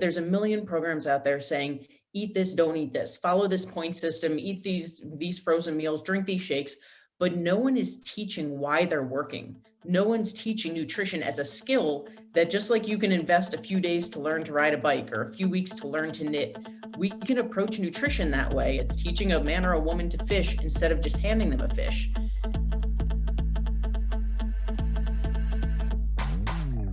There's a million programs out there saying, eat this, don't eat this, follow this point system, eat these frozen meals, drink these shakes, but no one is teaching why they're working. No one's teaching nutrition as a skill that just like you can invest a few days to learn to ride a bike or a few weeks to learn to knit, we can approach nutrition that way. It's teaching a man or a woman to fish instead of just handing them a fish.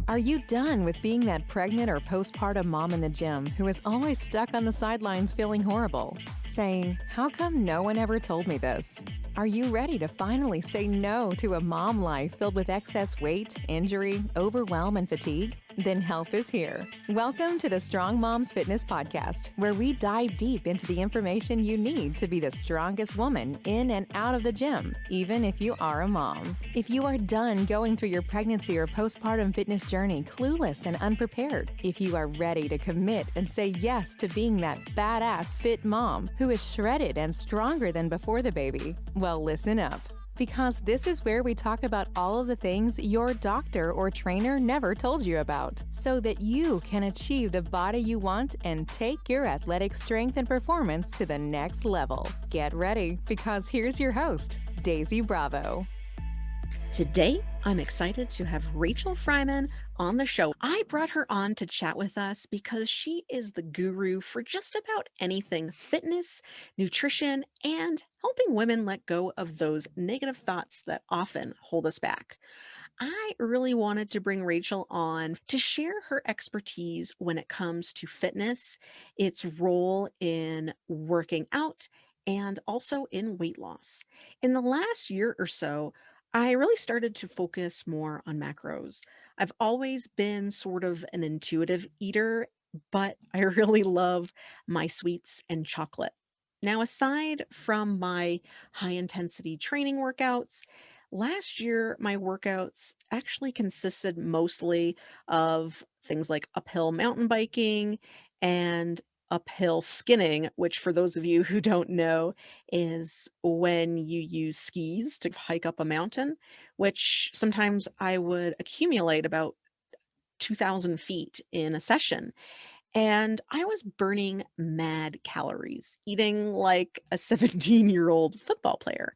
Are you done with being that pregnant or postpartum mom in the gym who is always stuck on the sidelines feeling horrible, saying, "How come no one ever told me this?" Are you ready to finally say no to a mom life filled with excess weight, injury, overwhelm, and fatigue? Then help is here. Welcome to the Strong Moms Fitness Podcast, where we dive deep into the information you need to be the strongest woman in and out of the gym, even if you are a mom. If you are done going through your pregnancy or postpartum fitness journey clueless and unprepared, if you are ready to commit and say yes to being that badass fit mom who is shredded and stronger than before the baby, well, listen up. Because this is where we talk about all of the things your doctor or trainer never told you about, so that you can achieve the body you want and take your athletic strength and performance to the next level. Get ready, because here's your host, Daisy Bravo. Today, I'm excited to have Rachel Freiman on the show. I brought her on to chat with us because she is the guru for just about anything fitness, nutrition, and helping women let go of those negative thoughts that often hold us back. I really wanted to bring Rachel on to share her expertise when it comes to fitness, its role in working out, and also in weight loss. In the last year or so, I really started to focus more on macros. I've always been sort of an intuitive eater, but I really love my sweets and chocolate. Now, aside from my high intensity training workouts, last year my workouts actually consisted mostly of things like uphill mountain biking and uphill skinning, which, for those of you who don't know, is when you use skis to hike up a mountain, which sometimes I would accumulate about 2,000 feet in a session. And I was burning mad calories, eating like a 17-year-old football player.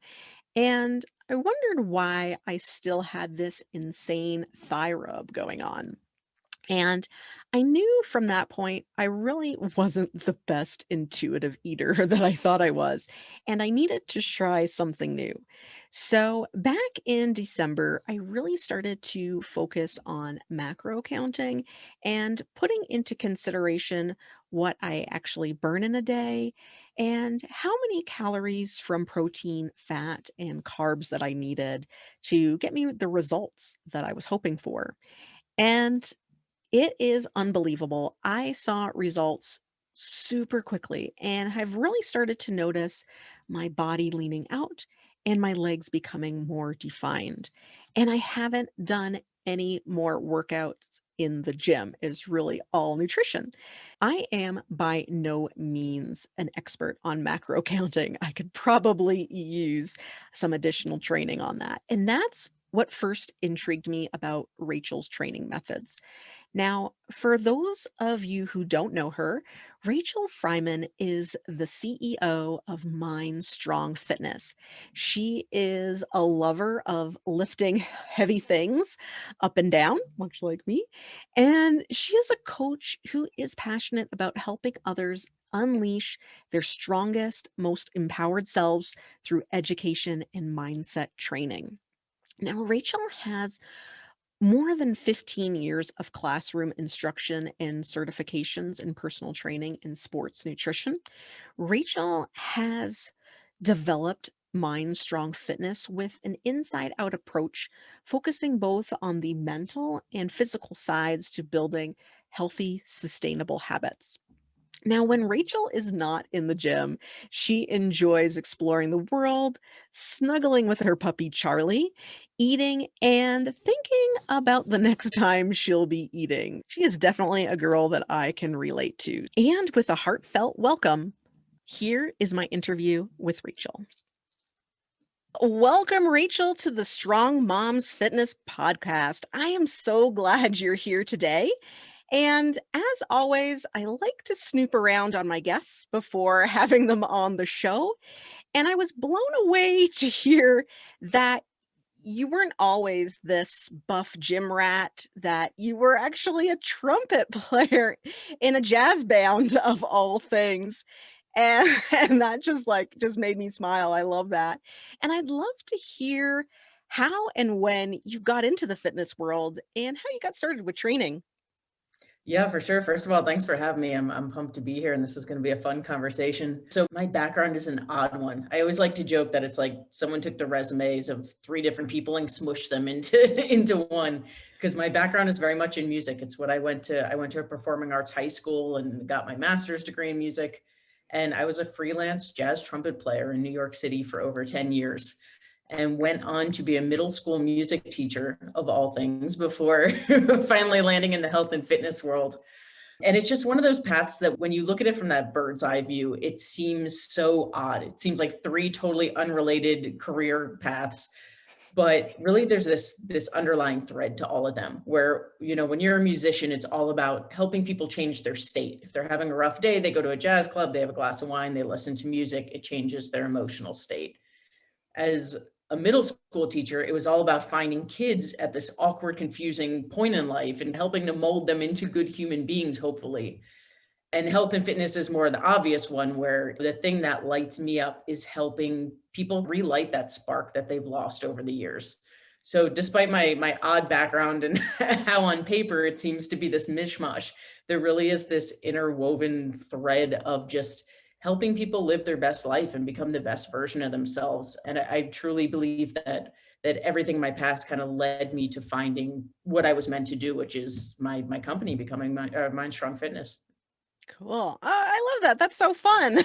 And I wondered why I still had this insane thigh rub going on. And I knew from that point I really wasn't the best intuitive eater that I thought I was, and I needed to try something new. So back in December, I really started to focus on macro counting and putting into consideration what I actually burn in a day and how many calories from protein, fat, and carbs that I needed to get me the results that I was hoping for. And it is unbelievable. I saw results super quickly and have really started to notice my body leaning out and my legs becoming more defined. And I haven't done any more workouts in the gym, is really all nutrition. I am by no means an expert on macro counting. I could probably use some additional training on that. And that's what first intrigued me about Rachel's training methods. Now, for those of you who don't know her, Rachel Freiman is the CEO of Mind Strong Fitness. She is a lover of lifting heavy things up and down, much like me. And she is a coach who is passionate about helping others unleash their strongest, most empowered selves through education and mindset training. Now, Rachel has more than 15 years of classroom instruction and certifications in personal training and sports nutrition. Rachel has developed Mind Strong Fitness with an inside out approach, focusing both on the mental and physical sides to building healthy, sustainable habits. Now, when Rachel is not in the gym, she enjoys exploring the world, snuggling with her puppy Charlie, eating, and thinking about the next time she'll be eating. She is definitely a girl that I can relate to. And with a heartfelt welcome, here is my interview with Rachel. Welcome, Rachel, to the Strong Moms Fitness Podcast. I am so glad you're here today. And as always, I like to snoop around on my guests before having them on the show. And I was blown away to hear that you weren't always this buff gym rat, that you were actually a trumpet player in a jazz band of all things. And, and that just made me smile. I love that. And I'd love to hear how and when you got into the fitness world and how you got started with training. Yeah, for sure. First of all, thanks for having me. I'm pumped to be here, and this is going to be a fun conversation. So my background is an odd one. I always like to joke that it's like someone took the resumes of three different people and smushed them into into one. Because my background is very much in music. It's what I went to. I went to a performing arts high school and got my master's degree in music. And I was a freelance jazz trumpet player in New York City for over 10 years and went on to be a middle school music teacher of all things before finally landing in the health and fitness world. And it's just one of those paths that when you look at it from that bird's eye view, it seems so odd. It seems like three totally unrelated career paths. But really there's this underlying thread to all of them where, when you're a musician, it's all about helping people change their state. If they're having a rough day, they go to a jazz club, they have a glass of wine, they listen to music, it changes their emotional state. As a middle school teacher, it was all about finding kids at this awkward, confusing point in life and helping to mold them into good human beings, hopefully. And health and fitness is more the obvious one, where the thing that lights me up is helping people relight that spark that they've lost over the years. So despite my odd background and how on paper it seems to be this mishmash, there really is this interwoven thread of just helping people live their best life and become the best version of themselves. And I truly believe that everything in my past kind of led me to finding what I was meant to do, which is my company becoming Mind Strong Fitness. Cool. I love that. That's so fun.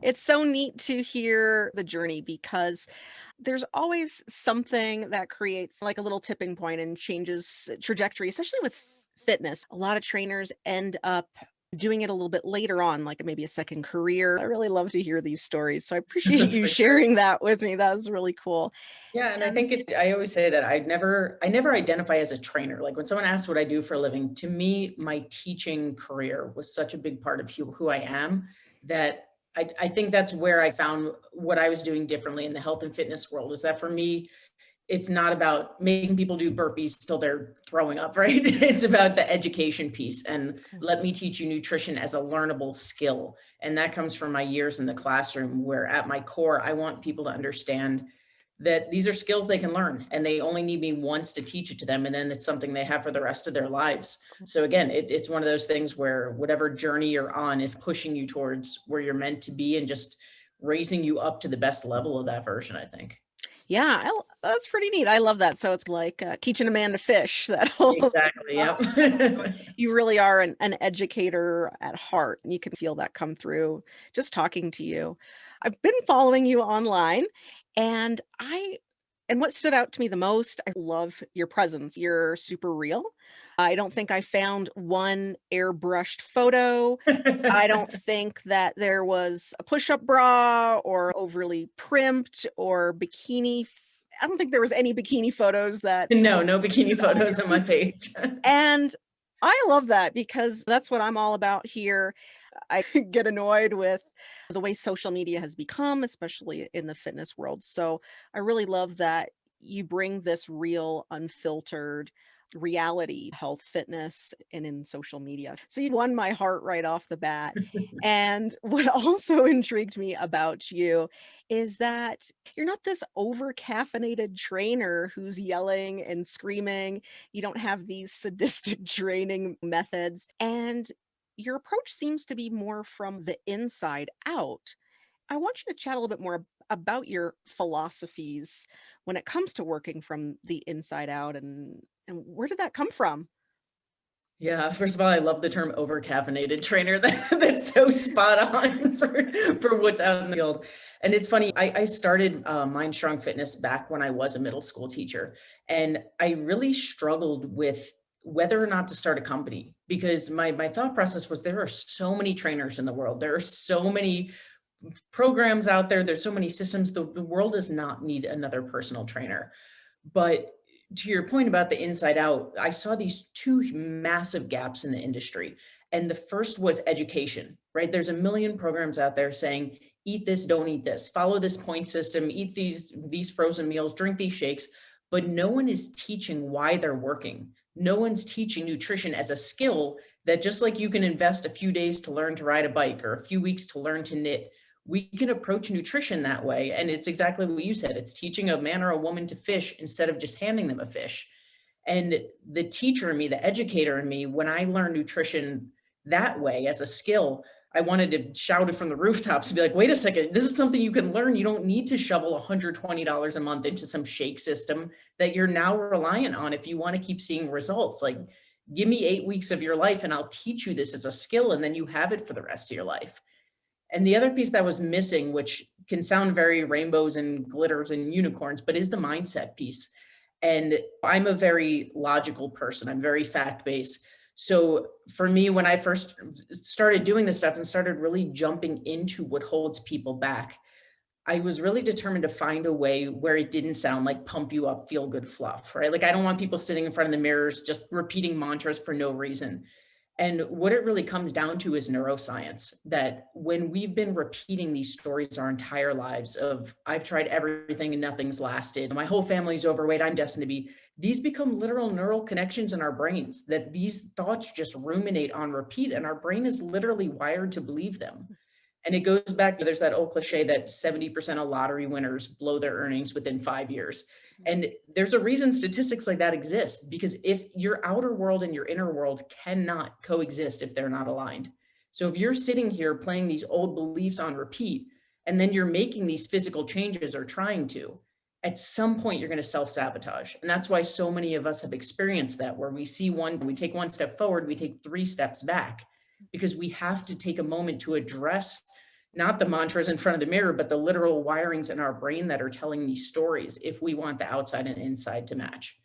It's so neat to hear the journey because there's always something that creates like a little tipping point and changes trajectory, especially with fitness. A lot of trainers end up doing it a little bit later on, like maybe a second career. I really love to hear these stories. So I appreciate you For sure. sharing that with me. That was really cool. Yeah, and I And think I always say that I never identify as a trainer. Like when someone asks what I do for a living, to me, my teaching career was such a big part of who I am that I think that's where I found what I was doing differently in the health and fitness world is that for me, it's not about making people do burpees till they're throwing up, right? It's about the education piece and cool. let me teach you nutrition as a learnable skill. And that comes from my years in the classroom, where at my core, I want people to understand that these are skills they can learn and they only need me once to teach it to them. And then it's something they have for the rest of their lives. So again, it's one of those things where whatever journey you're on is pushing you towards where you're meant to be and just raising you up to the best level of that version, I think. Yeah, that's pretty neat. I love that. So it's like teaching a man to fish. That whole Exactly. Yep. you really are an educator at heart, and you can feel that come through just talking to you. I've been following you online, and what stood out to me the most, I love your presence. You're super real. I don't think I found one airbrushed photo. I don't think that there was a push-up bra or overly primped or I don't think there was any bikini photos that No, no bikini photos on my page. and I love that because that's what I'm all about here. I get annoyed with the way social media has become, especially in the fitness world. So I really love that you bring this real, unfiltered reality, health, fitness, and in social media. So you won my heart right off the bat. And what also intrigued me about you is that you're not this over caffeinated trainer who's yelling and screaming. You don't have these sadistic training methods. And your approach seems to be more from the inside out. I want you to chat a little bit more about your philosophies when it comes to working from the inside out and where did that come from? Yeah, first of all, I love the term over caffeinated trainer. That's so spot on for what's out in the field. And it's funny, I started Mind Strong Fitness back when I was a middle school teacher. And I really struggled with whether or not to start a company because my thought process was there are so many trainers in the world. There are so many programs out there. There's so many systems. The world does not need another personal trainer. But To your point about the inside out, I saw these two massive gaps in the industry. And the first was education, right? There's a million programs out there saying, eat this, don't eat this, follow this point system, eat these frozen meals, drink these shakes, but no one is teaching why they're working. No one's teaching nutrition as a skill that just like you can invest a few days to learn to ride a bike or a few weeks to learn to knit, we can approach nutrition that way. And it's exactly what you said. It's teaching a man or a woman to fish instead of just handing them a fish. And the teacher in me, the educator in me, when I learned nutrition that way as a skill, I wanted to shout it from the rooftops and be like, wait a second, this is something you can learn. You don't need to shovel $120 a month into some shake system that you're now reliant on if you want to keep seeing results. Like, give me 8 weeks of your life and I'll teach you this as a skill, and then you have it for the rest of your life. And the other piece that was missing, which can sound very rainbows and glitters and unicorns, but is the mindset piece. And I'm a very logical person. I'm very fact-based. So for me, when I first started doing this stuff and started really jumping into what holds people back, I was really determined to find a way where it didn't sound like pump you up, feel good fluff, right? Like, I don't want people sitting in front of the mirrors just repeating mantras for no reason. And what it really comes down to is neuroscience, that when we've been repeating these stories our entire lives of, I've tried everything and nothing's lasted, my whole family's overweight, I'm destined to be, these become literal neural connections in our brains, that these thoughts just ruminate on repeat, and our brain is literally wired to believe them. And it goes back to, there's that old cliche that 70% of lottery winners blow their earnings within 5 years. And there's a reason statistics like that exist, because if your outer world and your inner world cannot coexist if they're not aligned. So if you're sitting here playing these old beliefs on repeat, and then you're making these physical changes or trying to, at some point you're going to self-sabotage. And that's why so many of us have experienced that, where we take one step forward, we take 3 steps back, because we have to take a moment to address not the mantras in front of the mirror, but the literal wirings in our brain that are telling these stories, if we want the outside and inside to match.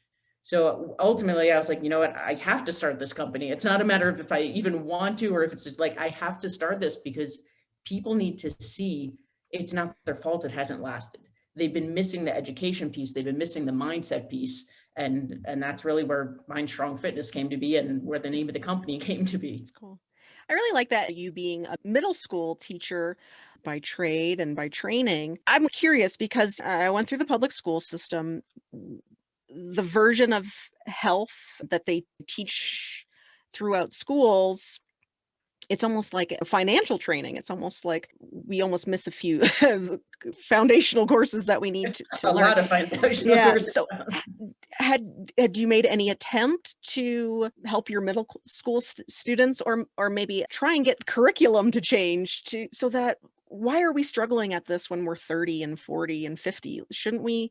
So ultimately I was like, you know what, I have to start this company. It's not a matter of if I even want to, or if it's just like, I have to start this because people need to see it's not their fault it hasn't lasted. They've been missing the education piece. They've been missing the mindset piece. And that's really where Mind Strong Fitness came to be, and where the name of the company came to be. That's cool. I really like that, you being a middle school teacher by trade and by training. I'm curious because I went through the public school system. The version of health that they teach throughout schools, it's almost like a financial training. It's almost like we almost miss a few foundational courses that we need to A learn. lot of foundational Yeah. courses. So had you made any attempt to help your middle school students, or maybe try and get curriculum to change so that, why are we struggling at this when we're 30 and 40 and 50? Shouldn't we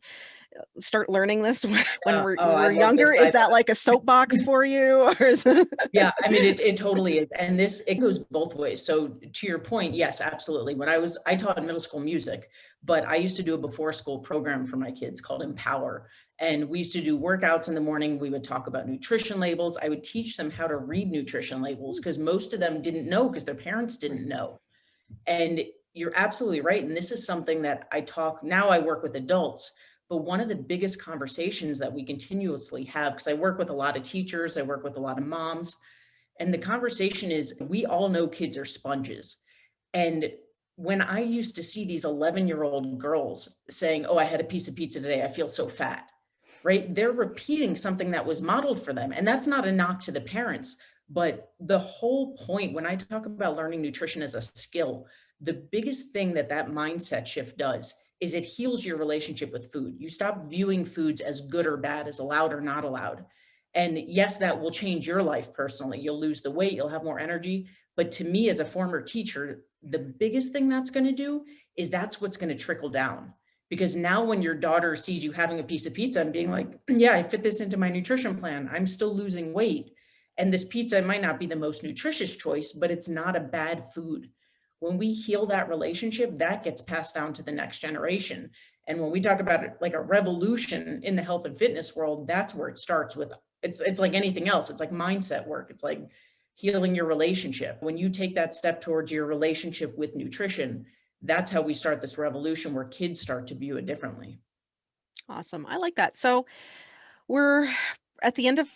start learning this when we're younger? Is that like a soapbox for you? Or is Yeah, I mean, it totally is. And it goes both ways. So to your point, yes, absolutely. I taught middle school music, but I used to do a before school program for my kids called Empower. And we used to do workouts in the morning. We would talk about nutrition labels. I would teach them how to read nutrition labels, because most of them didn't know, because their parents didn't know. And you're absolutely right. And this is something that now I work with adults, but one of the biggest conversations that we continuously have, because I work with a lot of teachers, I work with a lot of moms, and the conversation is, we all know kids are sponges. And when I used to see these 11-year-old girls saying, oh, I had a piece of pizza today, I feel so fat, right? They're repeating something that was modeled for them. And that's not a knock to the parents, but the whole point, when I talk about learning nutrition as a skill, the biggest thing that mindset shift does is it heals your relationship with food. You stop viewing foods as good or bad, as allowed or not allowed. And yes, that will change your life personally. You'll lose the weight, you'll have more energy. But to me, as a former teacher, the biggest thing that's going to do is that's what's going to trickle down. Because now when your daughter sees you having a piece of pizza and being like, yeah, I fit this into my nutrition plan, I'm still losing weight. And this pizza might not be the most nutritious choice, but it's not a bad food. When we heal that relationship, that gets passed down to the next generation. And when we talk about it like a revolution in the health and fitness world, that's where it starts with. It's like anything else. It's like mindset work. It's like healing your relationship. When you take that step towards your relationship with nutrition, that's how we start this revolution where kids start to view it differently. Awesome. I like that. So We're at the end of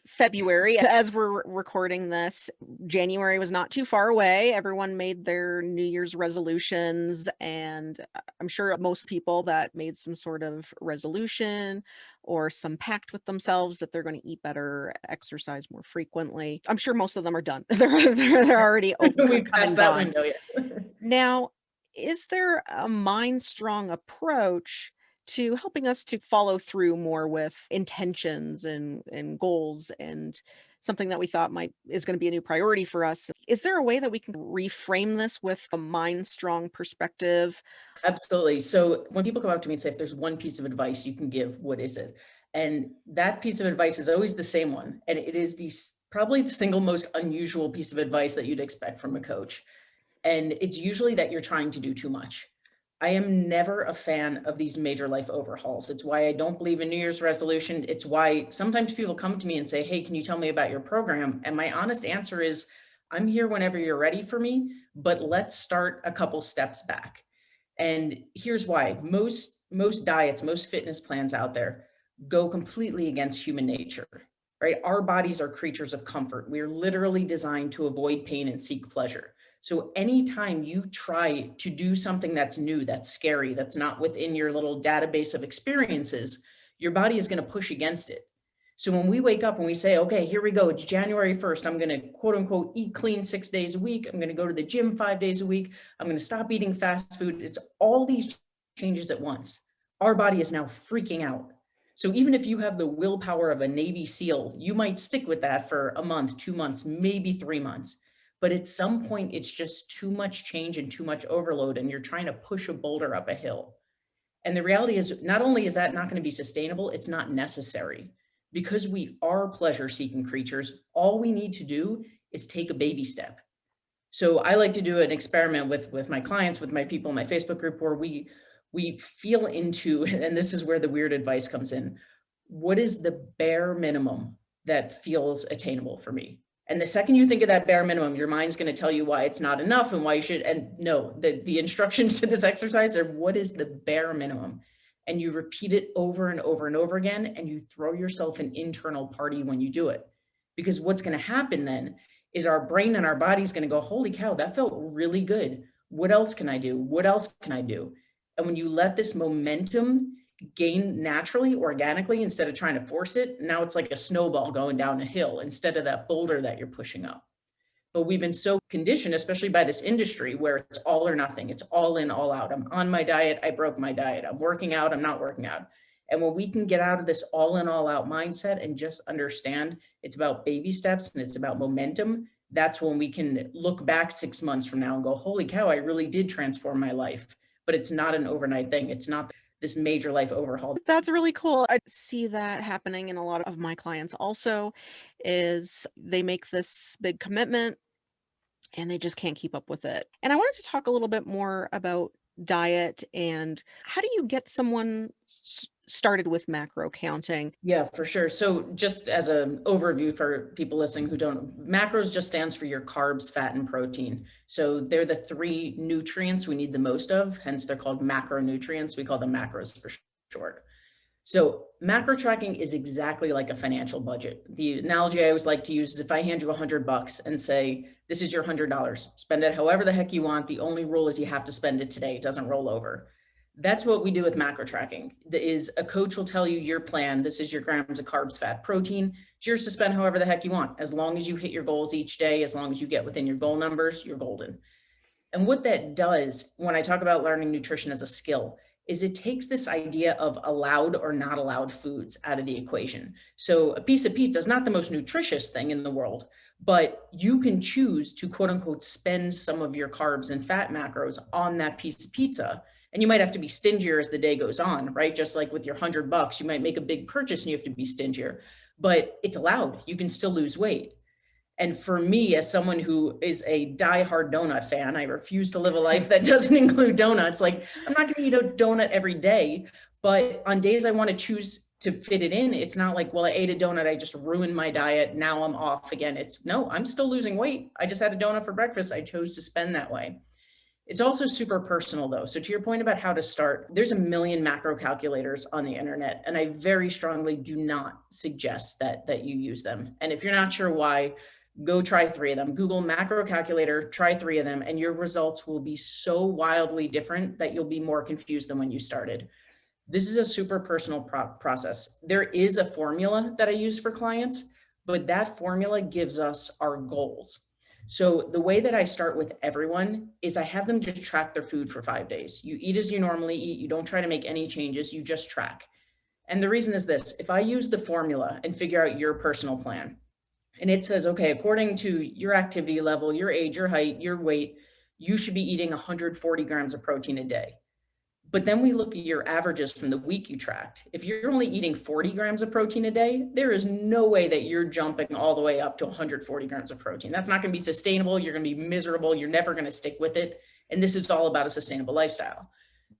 February as we're recording this. January was not too far away. Everyone made their New Year's resolutions, and I'm sure most people that made some sort of resolution or some pact with themselves that they're going to eat better, exercise more frequently. I'm sure most of them are done. They're already We come passed and that gone. window, yeah. Now, is there a mind strong approach to helping us to follow through more with intentions and goals and something that we thought might is going to be a new priority for us? Is there a way that we can reframe this with a mind strong perspective? Absolutely. So when people come up to me and say, if there's one piece of advice you can give, what is it? And that piece of advice is always the same one. And it is probably the single most unusual piece of advice that you'd expect from a coach. And it's usually that you're trying to do too much. I am never a fan of these major life overhauls. It's why I don't believe in New Year's resolution. It's why sometimes people come to me and say, hey, can you tell me about your program? And my honest answer is, I'm here whenever you're ready for me, but let's start a couple steps back. And here's why. Most diets, most fitness plans out there go completely against human nature, right? Our bodies are creatures of comfort. We are literally designed to avoid pain and seek pleasure. So anytime you try to do something that's new, that's scary, that's not within your little database of experiences, your body is going to push against it. So when we wake up and we say, okay, here we go, it's January 1st, I'm going to quote unquote eat clean 6 days a week. I'm going to go to the gym 5 days a week. I'm going to stop eating fast food. It's all these changes at once. Our body is now freaking out. So even if you have the willpower of a Navy SEAL, you might stick with that for a month, 2 months, maybe 3 months. But at some point, it's just too much change and too much overload, and you're trying to push a boulder up a hill. And the reality is, not only is that not going to be sustainable, it's not necessary. Because we are pleasure seeking creatures, all we need to do is take a baby step. So I like to do an experiment with my clients, with my people in my Facebook group, where we feel into, and this is where the weird advice comes in, what is the bare minimum that feels attainable for me? And the second you think of that bare minimum, your mind's going to tell you why it's not enough and why you should. And no, the instructions to this exercise are, what is the bare minimum? And you repeat it over and over and over again, and you throw yourself an internal party when you do it. Because what's going to happen then is our brain and our body's going to go, holy cow, that felt really good. What else can I do? What else can I do? And when you let this momentum gain naturally, organically, instead of trying to force it, now it's like a snowball going down a hill instead of that boulder that you're pushing up. But we've been so conditioned, especially by this industry, where it's all or nothing. It's all in, all out. I'm on my diet. I broke my diet. I'm working out. I'm not working out. And when we can get out of this all in, all out mindset and just understand it's about baby steps and it's about momentum, that's when we can look back 6 months from now and go, holy cow, I really did transform my life. But it's not an overnight thing. It's not this major life overhaul. That's really cool. I see that happening in a lot of my clients also, is they make this big commitment and they just can't keep up with it. And I wanted to talk a little bit more about diet and how do you get someone started with macro counting? Yeah, for sure. So just as an overview for people listening who don't, macros just stands for your carbs, fat, and protein. So they're the three nutrients we need the most of, hence they're called macronutrients. We call them macros for short. So macro tracking is exactly like a financial budget. The analogy I always like to use is if I hand you $100 and say, this is your $100, spend it however the heck you want. The only rule is you have to spend it today. It doesn't roll over. That's what we do with macro tracking. Is a coach will tell you your plan. This is your grams of carbs, fat, protein. It's yours to spend however the heck you want. As long as you hit your goals each day, as long as you get within your goal numbers, you're golden. And what that does, when I talk about learning nutrition as a skill, is it takes this idea of allowed or not allowed foods out of the equation. So a piece of pizza is not the most nutritious thing in the world, but you can choose to quote unquote spend some of your carbs and fat macros on that piece of pizza. And you might have to be stingier as the day goes on, right? Just like with your $100, you might make a big purchase and you have to be stingier, but it's allowed. You can still lose weight. And for me, as someone who is a diehard donut fan, I refuse to live a life that doesn't include donuts. Like, I'm not going to eat a donut every day, but on days I want to choose to fit it in, it's not like, well, I ate a donut, I just ruined my diet, now I'm off again. It's no, I'm still losing weight. I just had a donut for breakfast. I chose to spend that way. It's also super personal though. So to your point about how to start, there's a million macro calculators on the internet, and I very strongly do not suggest that you use them. And if you're not sure why, go try 3 of them. Google macro calculator, try 3 of them, and your results will be so wildly different that you'll be more confused than when you started. This is a super personal process. There is a formula that I use for clients, but that formula gives us our goals. So the way that I start with everyone is I have them just track their food for 5 days. You eat as you normally eat. You don't try to make any changes. You just track. And the reason is this: if I use the formula and figure out your personal plan, and it says, okay, according to your activity level, your age, your height, your weight, you should be eating 140 grams of protein a day. But then we look at your averages from the week you tracked. If you're only eating 40 grams of protein a day, there is no way that you're jumping all the way up to 140 grams of protein. That's not going to be sustainable. You're going to be miserable. You're never going to stick with it. And this is all about a sustainable lifestyle.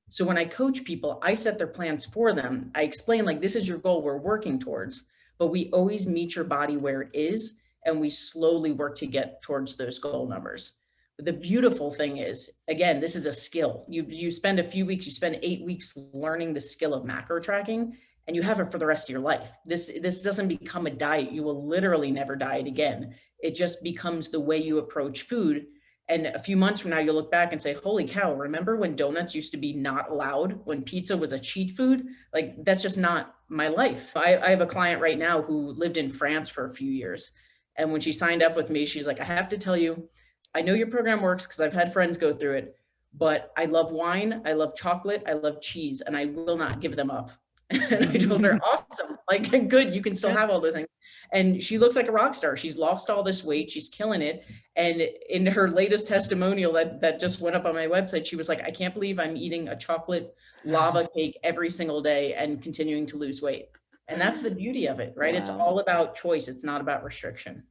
So when I coach people, I set their plans for them. I explain, like, this is your goal we're working towards, but we always meet your body where it is, and we slowly work to get towards those goal numbers. But the beautiful thing is, again, this is a skill. You spend a few weeks, you spend 8 weeks learning the skill of macro tracking, and you have it for the rest of your life. This doesn't become a diet. You will literally never diet again. It just becomes the way you approach food. And a few months from now, you'll look back and say, holy cow, remember when donuts used to be not allowed, when pizza was a cheat food? Like, that's just not my life. I have a client right now who lived in France for a few years. And when she signed up with me, she's like, I have to tell you, I know your program works because I've had friends go through it, but I love wine, I love chocolate, I love cheese, and I will not give them up. And I told her, awesome, like, good, you can still have all those things. And she looks like a rock star. She's lost all this weight. She's killing it. And in her latest testimonial that just went up on my website, she was like, I can't believe I'm eating a chocolate lava cake every single day and continuing to lose weight. And that's the beauty of it, right? Wow. It's all about choice. It's not about restriction.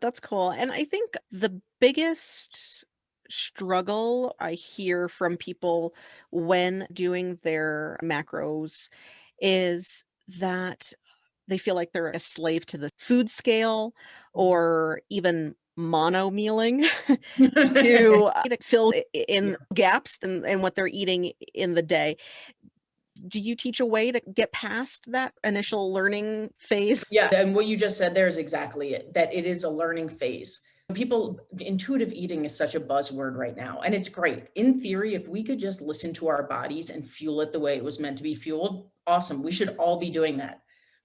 That's cool. And I think the biggest struggle I hear from people when doing their macros is that they feel like they're a slave to the food scale, or even mono mealing to fill in gaps in what they're eating in the day. Do you teach a way to get past that initial learning phase? Yeah, and what you just said there is exactly it, that it is a learning phase. People, intuitive eating is such a buzzword right now, and it's great. In theory, if we could just listen to our bodies and fuel it the way it was meant to be fueled, awesome. We should all be doing that.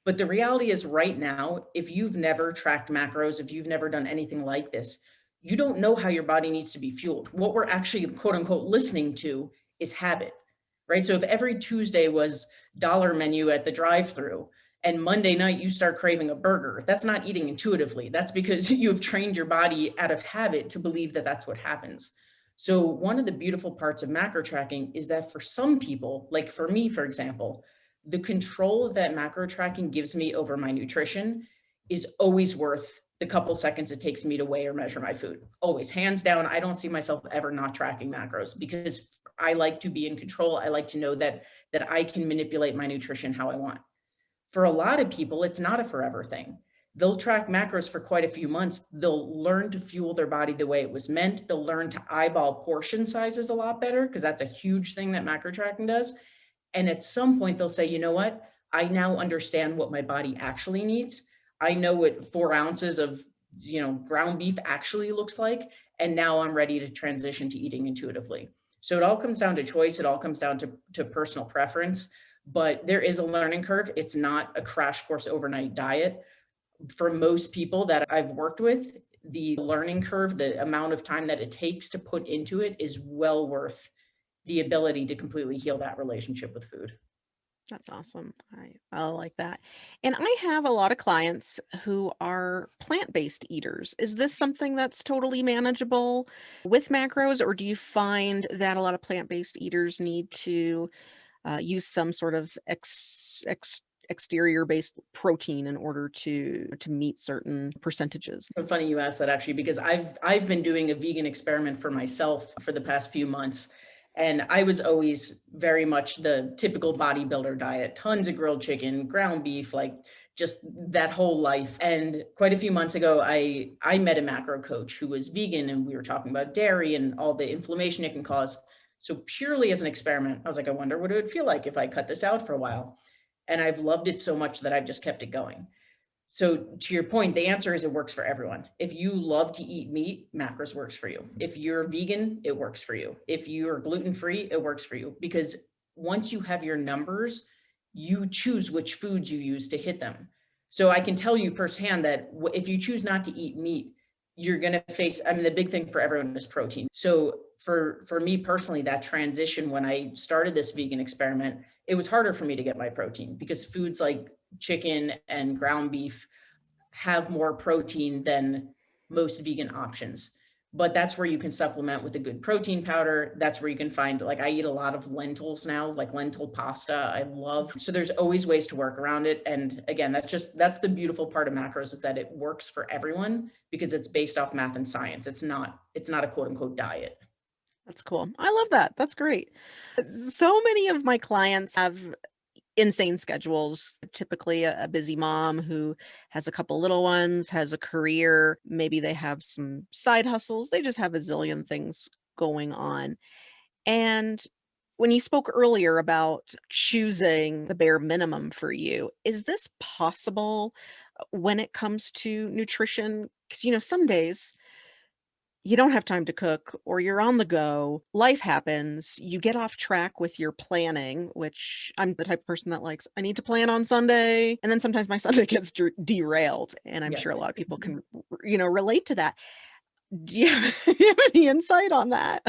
But the reality is right now, if you've never tracked macros, if you've never done anything like this, you don't know how your body needs to be fueled. What we're actually, quote unquote, listening to is habit, right? So if every Tuesday was dollar menu at the drive-through, and Monday night you start craving a burger, that's not eating intuitively. That's because you've trained your body out of habit to believe that that's what happens. So one of the beautiful parts of macro tracking is that for some people, like for me, for example, the control that macro tracking gives me over my nutrition is always worth the couple seconds it takes me to weigh or measure my food. Always, hands down. I don't see myself ever not tracking macros because I like to be in control. I like to know that I can manipulate my nutrition how I want. For a lot of people, it's not a forever thing. They'll track macros for quite a few months. They'll learn to fuel their body the way it was meant. They'll learn to eyeball portion sizes a lot better, because that's a huge thing that macro tracking does. And at some point they'll say, you know what? I now understand what my body actually needs. I know what 4 ounces of, ground beef actually looks like. And now I'm ready to transition to eating intuitively. So it all comes down to choice. It all comes down to personal preference, but there is a learning curve. It's not a crash course overnight diet. For most people that I've worked with, the learning curve, the amount of time that it takes to put into it is well worth the ability to completely heal that relationship with food. That's awesome. I like that. And I have a lot of clients who are plant-based eaters. Is this something that's totally manageable with macros, or do you find that a lot of plant-based eaters need to use some sort of exterior-based protein in order to meet certain percentages? So funny you asked that, actually, because I've been doing a vegan experiment for myself for the past few months. And I was always very much the typical bodybuilder diet, tons of grilled chicken, ground beef, like just that whole life. And quite a few months ago, I met a macro coach who was vegan, and we were talking about dairy and all the inflammation it can cause. So purely as an experiment, I was like, I wonder what it would feel like if I cut this out for a while. And I've loved it so much that I've just kept it going. So to your point, the answer is it works for everyone. If you love to eat meat, macros works for you. If you're vegan, it works for you. If you're gluten-free, it works for you, because once you have your numbers, you choose which foods you use to hit them. So I can tell you firsthand that if you choose not to eat meat, you're going to face, I mean, the big thing for everyone is protein. So for me personally, that transition, when I started this vegan experiment, it was harder for me to get my protein because foods like chicken and ground beef have more protein than most vegan options. But that's where you can supplement with a good protein powder. That's where you can find, like, I eat a lot of lentils now, like lentil pasta, I love. So there's always ways to work around it. And again, that's the beautiful part of macros, is that it works for everyone because it's based off math and science. It's not a quote unquote diet. That's cool. I love that. That's great. So many of my clients have insane schedules. Typically a busy mom who has a couple little ones, has a career, maybe they have some side hustles. They just have a zillion things going on. And when you spoke earlier about choosing the bare minimum for you, is this possible when it comes to nutrition? Because, some days you don't have time to cook or you're on the go, life happens, you get off track with your planning, which I'm the type of person that likes, I need to plan on Sunday. And then sometimes my Sunday gets derailed. And I'm Yes. sure a lot of people can, relate to that. Do you have, you have any insight on that?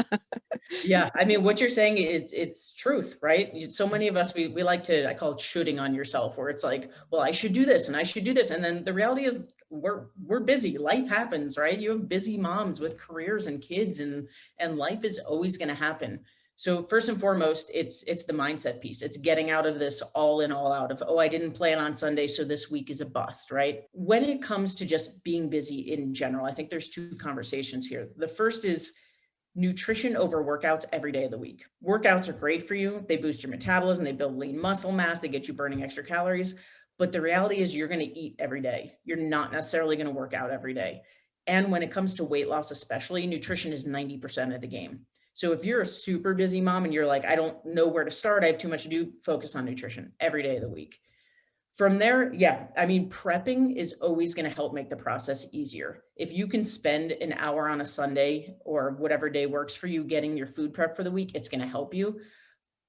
Yeah, I mean, what you're saying is, it's truth, right? So many of us, we like to, I call it shooting on yourself, where it's like, well, I should do this and I should do this. And then the reality is we're busy. Life happens, right? You have busy moms with careers and kids, and life is always going to happen. So first and foremost, it's the mindset piece. It's getting out of this all in, all out of, oh, I didn't plan on Sunday, so this week is a bust, right? When it comes to just being busy in general, I think there's two conversations here. The first is nutrition over workouts every day of the week. Workouts are great for you. They boost your metabolism, they build lean muscle mass, they get you burning extra calories. But the reality is you're going to eat every day. You're not necessarily going to work out every day. And when it comes to weight loss, especially, nutrition is 90% of the game. So if you're a super busy mom and you're like, I don't know where to start, I have too much to do, focus on nutrition every day of the week. From there, yeah, I mean, prepping is always going to help make the process easier. If you can spend an hour on a Sunday or whatever day works for you getting your food prep for the week, it's going to help you.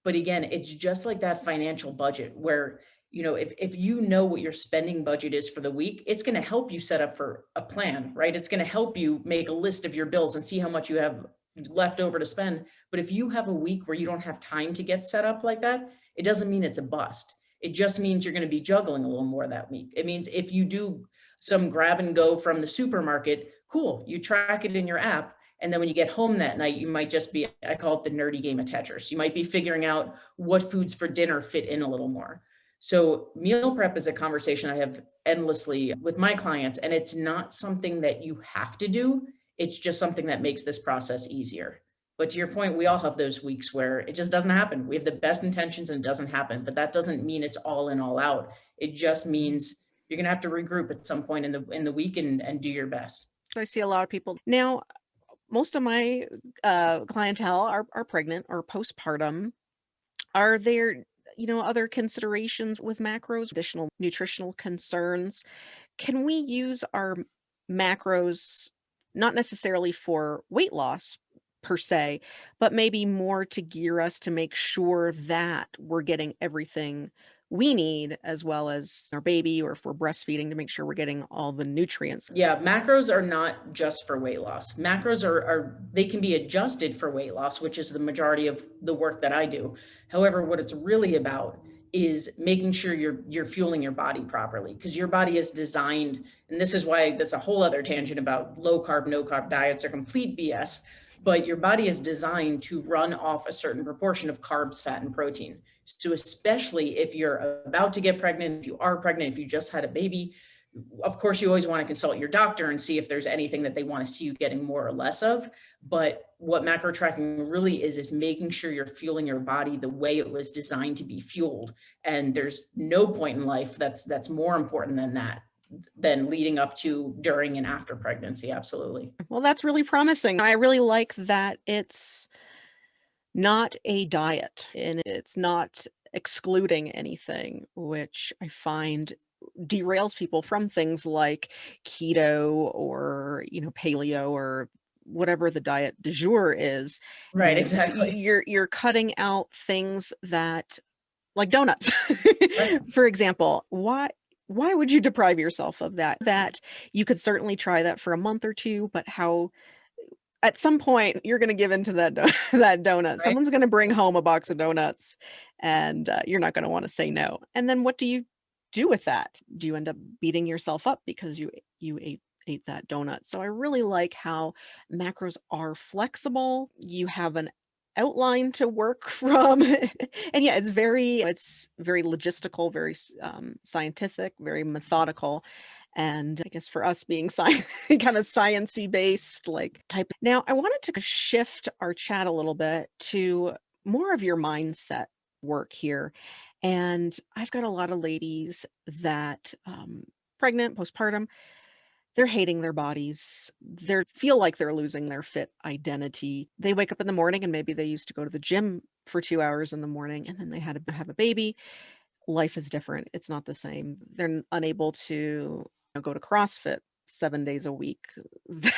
But again, it's just like that financial budget where, if you know what your spending budget is for the week, it's going to help you set up for a plan, right? It's going to help you make a list of your bills and see how much you have left over to spend. But if you have a week where you don't have time to get set up like that, it doesn't mean it's a bust. It just means you're going to be juggling a little more that week. It means if you do some grab and go from the supermarket, cool, you track it in your app. And then when you get home that night, you might just be, I call it the nerdy game of Tetris. You might be figuring out what foods for dinner fit in a little more. So meal prep is a conversation I have endlessly with my clients, and it's not something that you have to do. It's just something that makes this process easier. But to your point, we all have those weeks where it just doesn't happen. We have the best intentions and it doesn't happen, but that doesn't mean it's all in, all out. It just means you're going to have to regroup at some point in the week and do your best. I see a lot of people now. Most of my clientele are pregnant or postpartum. Are there, other considerations with macros, additional nutritional concerns? Can we use our macros not necessarily for weight loss per se, but maybe more to gear us to make sure that we're getting everything we need, as well as our baby, or if we're breastfeeding, to make sure we're getting all the nutrients? Yeah, macros are not just for weight loss. Macros are they can be adjusted for weight loss, which is the majority of the work that I do. However, what it's really about is making sure you're fueling your body properly, because your body is designed, and this is why that's a whole other tangent about low carb, no carb diets are complete BS, but your body is designed to run off a certain proportion of carbs, fat, and protein. So especially if you're about to get pregnant, if you are pregnant, if you just had a baby, Of course, you always want to consult your doctor and see if there's anything that they want to see you getting more or less of. But what macro tracking really is making sure you're fueling your body the way it was designed to be fueled. And there's no point in life that's more important than that, than leading up to, during, and after pregnancy. Absolutely. Well, that's really promising. I really like that it's not a diet and it's not excluding anything, which I find derails people from things like keto or, paleo or whatever the diet du jour Right, is exactly. you're cutting out things that, like donuts. Right. For example, why would you deprive yourself of that you could certainly try that for a month or two, but how at some point you're going to give into that that donut. Right. Someone's going to bring home a box of donuts, and you're not going to want to say no. And then what do you do with that? Do you end up beating yourself up because you ate that donut? So I really like how macros are flexible. You have an outline to work from, and yeah, it's very logistical, very scientific, very methodical. And I guess for us being kind of sciencey based, like type. Now, I wanted to shift our chat a little bit to more of your mindset work here. And I've got a lot of ladies that pregnant, postpartum, they're hating their bodies. They feel like they're losing their fit identity. They wake up in the morning and maybe they used to go to the gym for 2 hours in the morning and then they had to have a baby. Life is different. It's not the same. They're unable to go to CrossFit 7 days a week.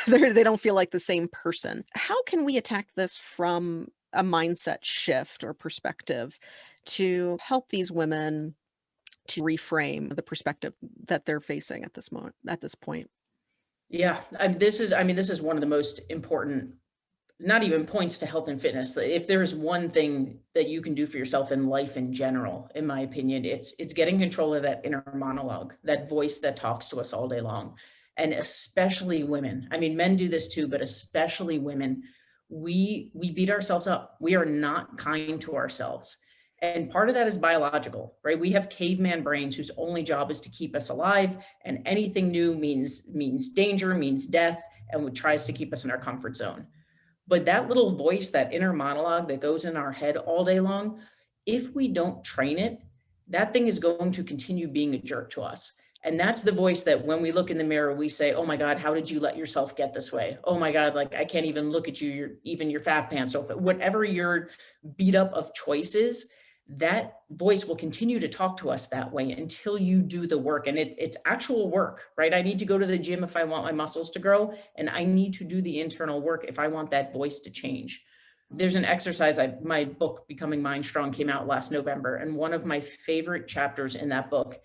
They don't feel like the same person. How can we attack this from a mindset shift or perspective to help these women to reframe the perspective that they're facing at this moment, at this point? Yeah. This is one of the most important, not even points to health and fitness. If there's one thing that you can do for yourself in life in general, in my opinion, it's getting control of that inner monologue, that voice that talks to us all day long. And especially women. I mean, men do this too, but especially women, we beat ourselves up. We are not kind to ourselves. And part of that is biological, right? We have caveman brains whose only job is to keep us alive, and anything new means danger, means death, and tries to keep us in our comfort zone. But that little voice, that inner monologue that goes in our head all day long, if we don't train it, that thing is going to continue being a jerk to us. And that's the voice that when we look in the mirror, we say, oh my God, how did you let yourself get this way? Oh my God, like I can't even look at you, even your fat pants. So whatever your beat up of choices, that voice will continue to talk to us that way until you do the work. And it's actual work, right? I need to go to the gym if I want my muscles to grow, and I need to do the internal work if I want that voice to change. There's an exercise, my book, Becoming Mind Strong, came out last November. And one of my favorite chapters in that book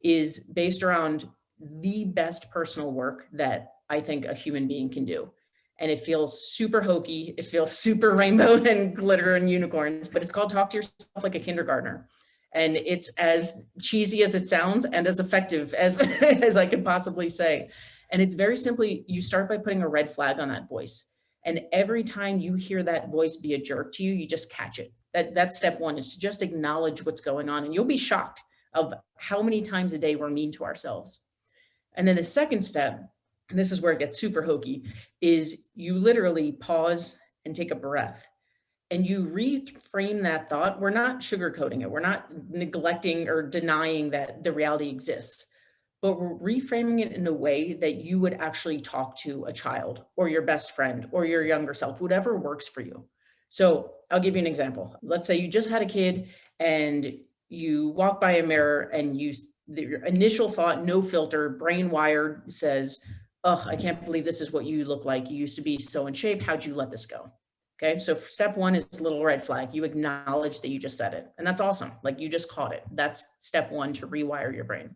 is based around the best personal work that I think a human being can do. And it feels super hokey. It feels super rainbow and glitter and unicorns, but it's called Talk to Yourself Like a Kindergartner. And it's as cheesy as it sounds and as effective as, as I could possibly say. And it's very simply, you start by putting a red flag on that voice. And every time you hear that voice be a jerk to you, you just catch it. That's step one, is to just acknowledge what's going on. And you'll be shocked of how many times a day we're mean to ourselves. And then the second step, and this is where it gets super hokey, is you literally pause and take a breath and you reframe that thought. We're not sugarcoating it. We're not neglecting or denying that the reality exists, but we're reframing it in a way that you would actually talk to a child or your best friend or your younger self, whatever works for you. So I'll give you an example. Let's say you just had a kid and you walk by a mirror and your initial thought, no filter, brain wired, says, oh, I can't believe this is what you look like. You used to be so in shape. How'd you let this go? Okay. So step one is a little red flag. You acknowledge that you just said it. And that's awesome. Like you just caught it. That's step one to rewire your brain.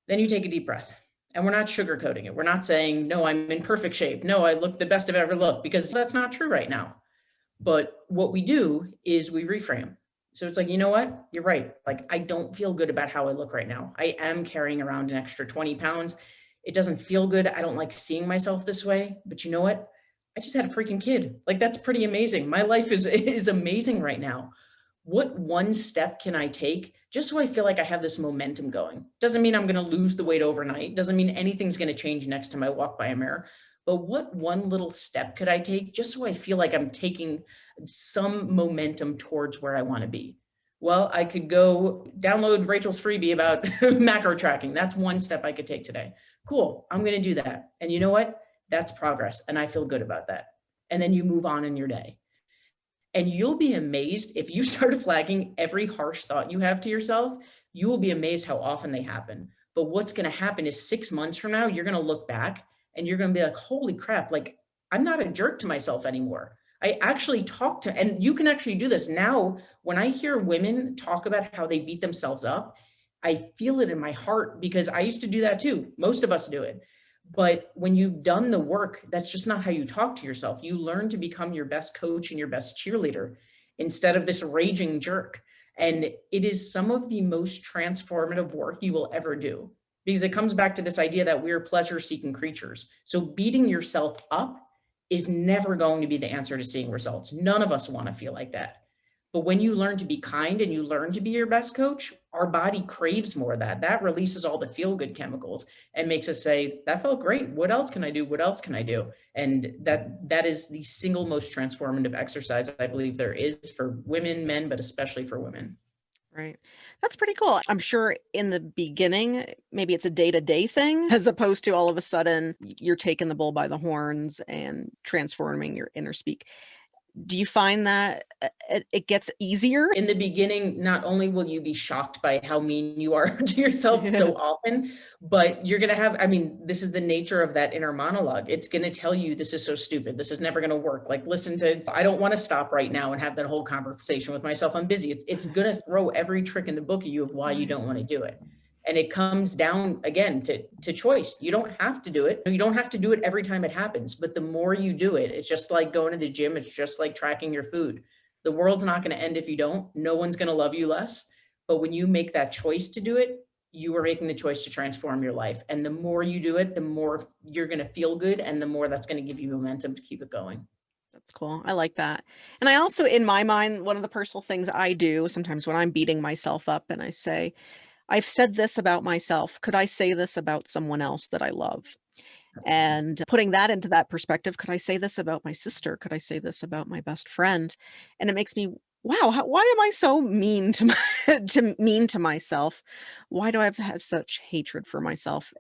Then you take a deep breath. And we're not sugarcoating it. We're not saying, no, I'm in perfect shape. No, I look the best I've ever looked, because that's not true right now. But what we do is we reframe. So it's like, you know what? You're right. Like, I don't feel good about how I look right now. I am carrying around an extra 20 pounds. It doesn't feel good. I don't like seeing myself this way. But you know what? I just had a freaking kid. Like, that's pretty amazing. My life is amazing right now. What one step can I take just so I feel like I have this momentum going? Doesn't mean I'm going to lose the weight overnight. Doesn't mean anything's going to change next time I walk by a mirror. But what one little step could I take just so I feel like I'm taking some momentum towards where I want to be? Well, I could go download Rachel's freebie about macro tracking. That's one step I could take today. Cool. I'm going to do that. And you know what? That's progress. And I feel good about that. And then you move on in your day. And you'll be amazed if you start flagging every harsh thought you have to yourself, you will be amazed how often they happen. But what's going to happen is 6 months from now, you're going to look back and you're going to be like, holy crap, like I'm not a jerk to myself anymore. I actually talk to, and you can actually do this now. When I hear women talk about how they beat themselves up, I feel it in my heart because I used to do that too. Most of us do it. But when you've done the work, that's just not how you talk to yourself. You learn to become your best coach and your best cheerleader instead of this raging jerk. And it is some of the most transformative work you will ever do because it comes back to this idea that we're pleasure-seeking creatures. So beating yourself up is never going to be the answer to seeing results. None of us want to feel like that. But when you learn to be kind and you learn to be your best coach, our body craves more of that. That releases all the feel-good chemicals and makes us say, that felt great. What else can I do? What else can I do? And that is the single most transformative exercise I believe there is for women, men, but especially for women. Right. That's pretty cool. I'm sure in the beginning, maybe it's a day-to-day thing as opposed to all of a sudden you're taking the bull by the horns and transforming your inner speak. Do you find that it gets easier? In the beginning, not only will you be shocked by how mean you are to yourself so often, but you're going to have, I mean, this is the nature of that inner monologue. It's going to tell you, this is so stupid. This is never going to work. Like, listen to, I don't want to stop right now and have that whole conversation with myself. I'm busy. It's going to throw every trick in the book at you of why you don't want to do it. And it comes down again to choice. You don't have to do it. You don't have to do it every time it happens, but the more you do it, it's just like going to the gym. It's just like tracking your food. The world's not going to end if you don't. No one's going to love you less. But when you make that choice to do it, you are making the choice to transform your life. And the more you do it, the more you're going to feel good. And the more that's going to give you momentum to keep it going. That's cool. I like that. And I also, in my mind, one of the personal things I do sometimes when I'm beating myself up and I say, I've said this about myself. Could I say this about someone else that I love? And putting that into that perspective, could I say this about my sister? Could I say this about my best friend? And it makes me, wow, why am I so mean to mean to myself? Why do I have such hatred for myself?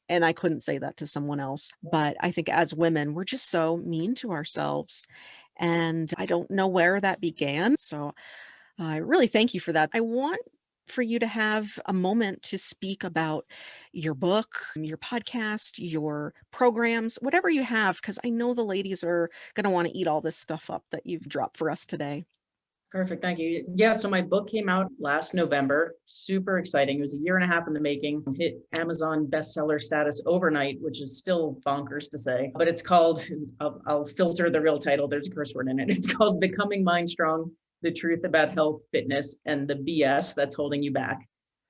And I couldn't say that to someone else. But I think as women, we're just so mean to ourselves. And I don't know where that began. So I really thank you for that. I want for you to have a moment to speak about your book, your podcast, your programs, whatever you have, because I know the ladies are going to want to eat all this stuff up that you've dropped for us today. Perfect. Thank you. Yeah. So my book came out last November. Super exciting. It was a year and a half in the making. Hit Amazon bestseller status overnight, which is still bonkers to say, but it's called, I'll filter the real title. There's a curse word in it. It's called Becoming Mind Strong: The Truth About Health, Fitness, and the BS That's Holding You Back.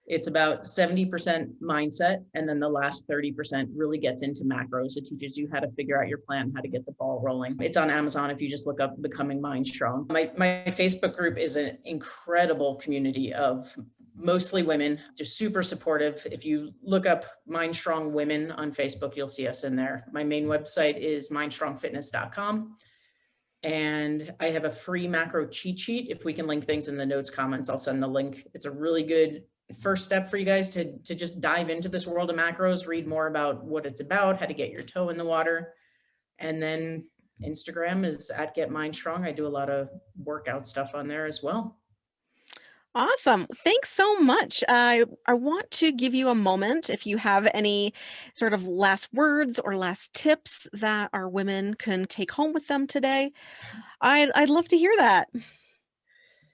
It's about 70% mindset, and then the last 30% really gets into macros. It teaches you how to figure out your plan, how to get the ball rolling. It's on Amazon if you just look up Becoming Mind Strong. My Facebook group is an incredible community of mostly women, just super supportive. If you look up Mind Strong Women on Facebook, you'll see us in there. My main website is mindstrongfitness.com. And I have a free macro cheat sheet. If we can link things in the notes comments, I'll send the link. It's a really good first step for you guys to just dive into this world of macros, read more about what it's about, how to get your toe in the water. And then Instagram is at Get Mind Strong. I do a lot of workout stuff on there as well. Awesome. Thanks so much. I want to give you a moment if you have any sort of last words or last tips that our women can take home with them today. I'd love to hear that.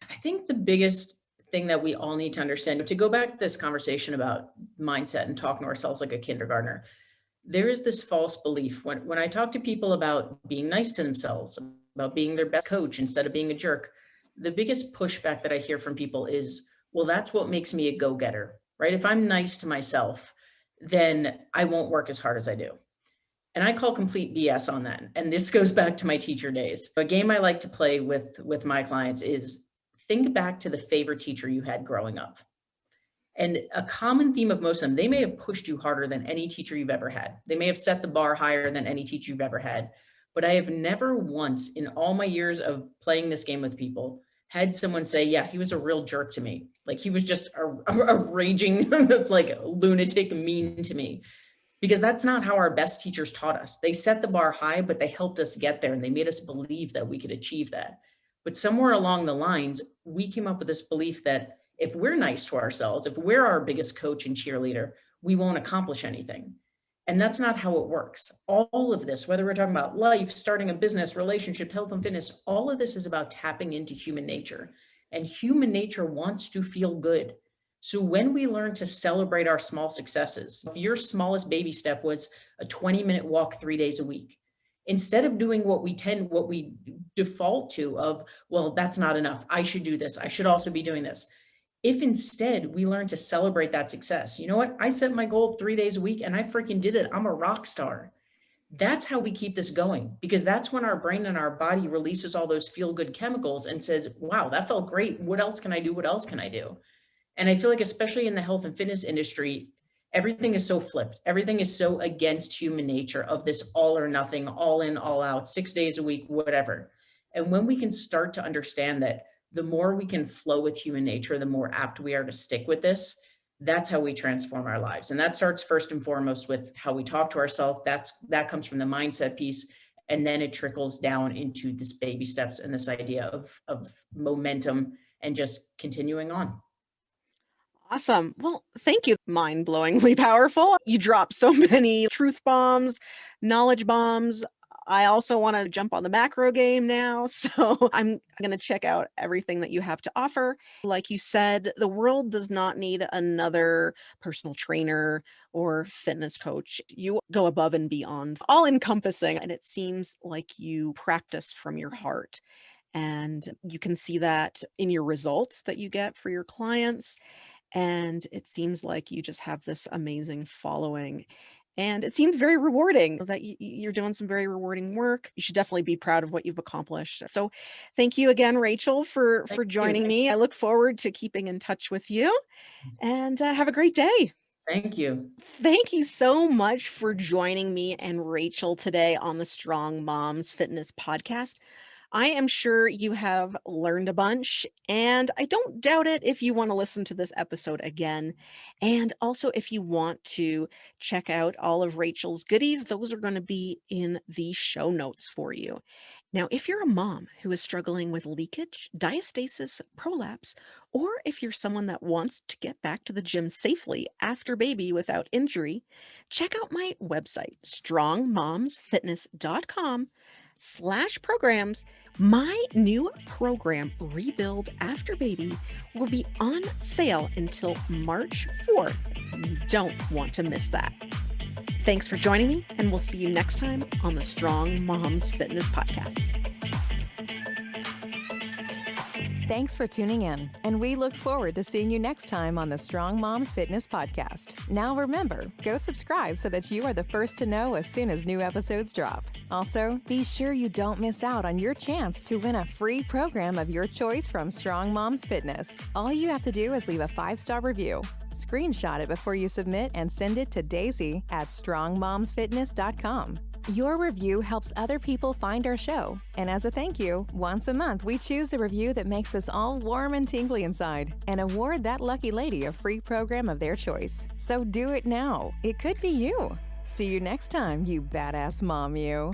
I think the biggest thing that we all need to understand, to go back to this conversation about mindset and talking to ourselves like a kindergartner, there is this false belief when I talk to people about being nice to themselves, about being their best coach instead of being a jerk. The biggest pushback that I hear from people is, well, that's what makes me a go-getter, right? If I'm nice to myself, then I won't work as hard as I do. And I call complete BS on that. And this goes back to my teacher days. A game I like to play with my clients is think back to the favorite teacher you had growing up. And a common theme of most of them, they may have pushed you harder than any teacher you've ever had. They may have set the bar higher than any teacher you've ever had. But I have never once in all my years of playing this game with people had someone say, yeah, he was a real jerk to me. Like he was just a raging, like lunatic mean to me. Because that's not how our best teachers taught us. They set the bar high, but they helped us get there and they made us believe that we could achieve that. But somewhere along the lines, we came up with this belief that if we're nice to ourselves, if we're our biggest coach and cheerleader, we won't accomplish anything. And that's not how it works. All of this, whether we're talking about life, starting a business, relationships, health and fitness, all of this is about tapping into human nature. And human nature wants to feel good. So when we learn to celebrate our small successes, if your smallest baby step was a 20-minute walk 3 days a week, instead of doing what we default to of, well, that's not enough. I should do this. I should also be doing this. If instead we learn to celebrate that success, you know what? I set my goal 3 days a week and I freaking did it. I'm a rock star. That's how we keep this going, because that's when our brain and our body releases all those feel-good chemicals and says, wow, that felt great. What else can I do? What else can I do? And I feel like, especially in the health and fitness industry, everything is so flipped. Everything is so against human nature of this all or nothing, all in, all out, 6 days a week, whatever. And when we can start to understand that the more we can flow with human nature, the more apt we are to stick with this. That's how we transform our lives. And that starts first and foremost with how we talk to ourselves. That comes from the mindset piece. And then it trickles down into this baby steps and this idea of momentum and just continuing on. Awesome. Well, thank you. Mind-blowingly powerful. You dropped so many truth bombs, knowledge bombs. I also want to jump on the macro game now. So I'm going to check out everything that you have to offer. Like you said, the world does not need another personal trainer or fitness coach. You go above and beyond, all encompassing. And it seems like you practice from your heart. And you can see that in your results that you get for your clients. And it seems like you just have this amazing following. And it seems very rewarding that you're doing some very rewarding work. You should definitely be proud of what you've accomplished. So thank you again, Rachel, for joining me. I look forward to keeping in touch with you, and have a great day. Thank you. Thank you so much for joining me and Rachel today on the Strong Moms Fitness Podcast. I am sure you have learned a bunch, and I don't doubt it if you want to listen to this episode again. And also, if you want to check out all of Rachel's goodies, those are going to be in the show notes for you. Now, if you're a mom who is struggling with leakage, diastasis, prolapse, or if you're someone that wants to get back to the gym safely after baby without injury, check out my website, strongmomsfitness.com/programs. My new program, Rebuild After Baby, will be on sale until March 4th. You don't want to miss that. Thanks for joining me, and we'll see you next time on the Strong Moms Fitness Podcast. Thanks for tuning in, and we look forward to seeing you next time on the Strong Moms Fitness Podcast. Now remember, go subscribe so that you are the first to know as soon as new episodes drop. Also, be sure you don't miss out on your chance to win a free program of your choice from Strong Moms Fitness. All you have to do is leave a 5-star review. Screenshot it before you submit and send it to Daisy at strongmomsfitness.com. Your review helps other people find our show. And as a thank you, once a month we choose the review that makes us all warm and tingly inside and award that lucky lady a free program of their choice. So do it now. It could be you. See you next time, you badass mom, you.